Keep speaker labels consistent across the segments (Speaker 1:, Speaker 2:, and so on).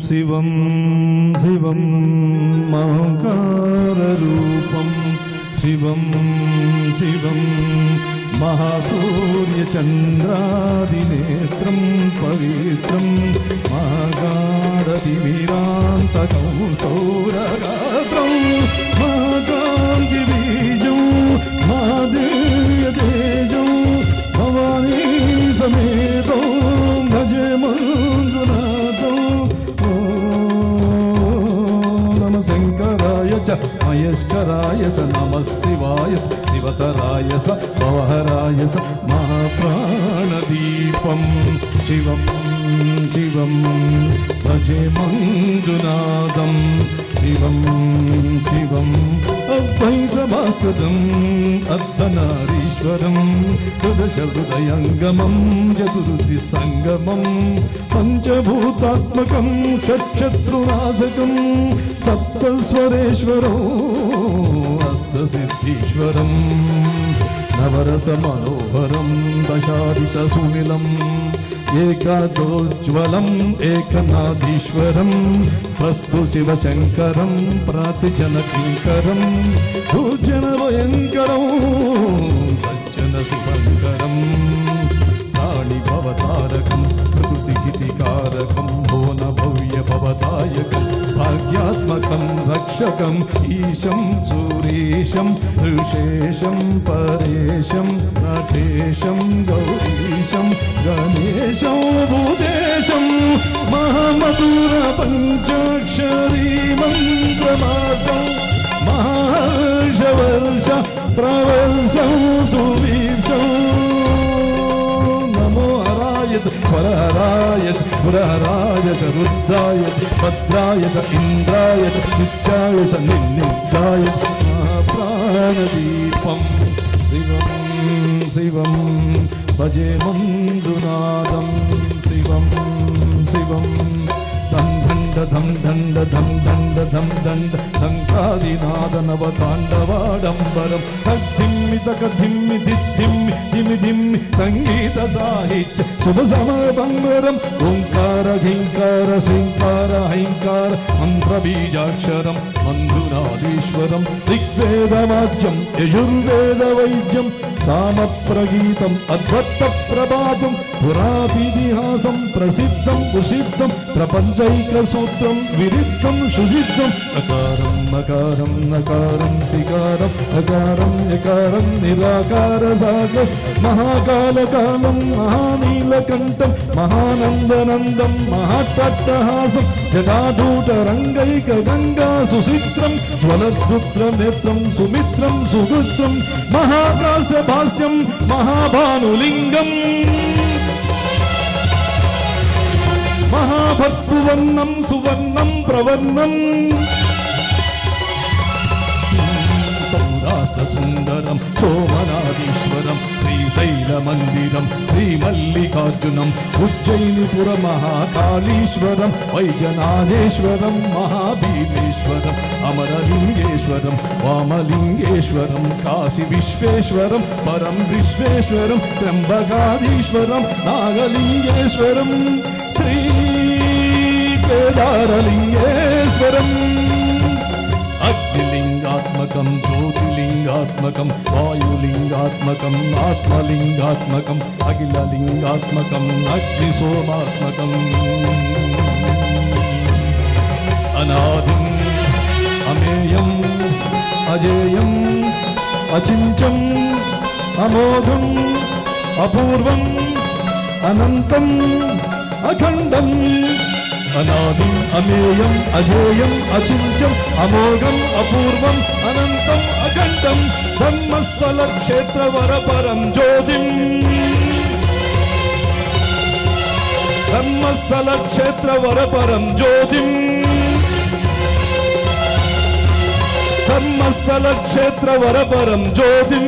Speaker 1: శివం శివం మహంకారరూపం శివం శివం మహాసూర్యచంద్రాదినేత్రం పవిత్రం మహాగాఢతిమిరాంతకం సౌరగాత్రం మహాకాంతిబీజం మహాదేవ్యతేజం భవానీ సమేతో భజే మంజునాథం. నమ శంకరాయ చ మహేశ్వరాయ స నమ శివాయ శివతరాయ స భవహరాయ స మహాప్రాణదీపం శివం శివం భజే మంజునాథం శివం శివం అద్వైతభాస్కరం అర్ధనారీశ్వరం హృదయంగమం చతుర్థి సంగమం పంచభూతాత్మకం షట్శత్రునాశకం సప్తస్వరేశ్వరో అష్టసిద్ధీశ్వరం నవరస మనోహరం దశాదిశ సునిలం ఏకాదోజ్వలం ఏకనాథీశ్వరం ప్రస్తు శివశంకరం ప్రాతిజన కింకరం భూజన భయంకరం సజ్జన శుభంకరం ప్రాణి భవతారకం ప్రకృతికారకం భువన భవ్య భవదాయకం భాగ్యాత్మకం రక్షకం ఈశం సూరీశం ఋషేశం పరేశం నటేశం గౌరీశం గణేశం భూతేశం మహామధుర పంచాక్షరీ మంత్రమార్గం మహార్షవర్ష ప్రవర్షం సువీక్షం. నమో హరాయ చ వరహరాయ చ పురహరాయ చ రుద్రాయ చ భద్రాయ చ ఇంద్రాయ చ నిత్యాయ చ నిర్నిత్యాయ చ మహాప్రాణదీపం శివం శివం భజే మంజునాథం శివం శివం ధం దండ ధం దండ ధం దండ ధం దండ ధంకాదినాద నవతాండవాడంబరం తగ్ధిమ్మి తకధిమ్మి దిద్ధిమ్మి ధిమి ధిమ్మి సంగీత సాహిత్య శుభ సమబంగరం ఓంకార ఘీంకార శ్రీంకార హైంకార మంత్ర బీజాక్షరం మంజునాథీశ్వరం ఋగ్వేదవాద్యం యజుర్వేద వైద్యం సామప్రగీతం అద్భుత ప్రభాతం పురాతిహాసం ప్రసిద్ధం కుసిద్ధం ప్రపంచైక సూత్రం విరిద్ధం సుజిద్ధం అకారం నకారం నకారం సికారం అకారం యకారం నిరాకార సాగర్ మహాకాలకాలం మహానీలకంఠం మహానందనందం మహాట్టహాసం జటాధూట రంగైక గంగా సుసిత్రం జ్వలద్రుద్ర నేత్రం సుమిత్రం సుగుత్రం మహాకాశ భాస్యం మహాభానులింగం మహాభర్తువర్ణం సువర్ణం ప్రవర్ణం సౌరాష్ట్ర సుందరం సోమనాథీశ్వరం శ్రీశైలమందిరం శ్రీమల్లికార్జునం ఉజ్జయినిపుర మహాకాళీశ్వరం వైజనాథేశ్వరం మహాభీమేశ్వరం అమరలింగేశ్వరం వామలింగేశ్వరం కాశీ విశ్వేశ్వరం పరం విశ్వేశ్వరం త్ర్యంబకాధీశ్వరం నాగలింగేశ్వరం శ్రీ కేదారలింగేశ్వరం అగ్నిలింగాత్మకం జ్యోతిలింగాత్మకం వాయులింగాత్మకం ఆత్మలింగాత్మకం అఖిలలింగాత్మకం అగ్నిసోమాత్మకం అనాదిం అమేయం అజేయం అచింత్యం అమోఘం అపూర్వం అనంతం అఖండం అనాదిం అమేయం అజేయం అచింత్యం అమోఘం అపూర్వం అనంతం అఖండం బ్రహ్మస్థల క్షేత్రవర పరం జ్యోతిం బ్రహ్మస్థల క్షేత్రవర పరం జ్యోతిం ధర్మస్థల క్షేత్రవర పరం జ్యోతిం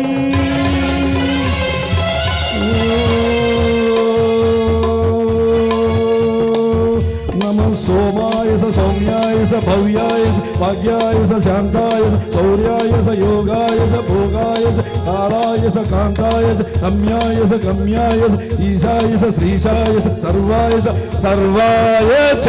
Speaker 1: నమ సోమాయ స సౌమ్యాయ స భవ్యాయ స భాగ్యాయ స శాంతాయ స శౌర్యాయ స యోగాయ స భోగాయ యోగాయ చ కాలాయ చ కాంతాయ చ రమ్యాయ చ గమ్యాయ చ ఈశాయ చ శ్రీశాయ చ సర్వాయ చ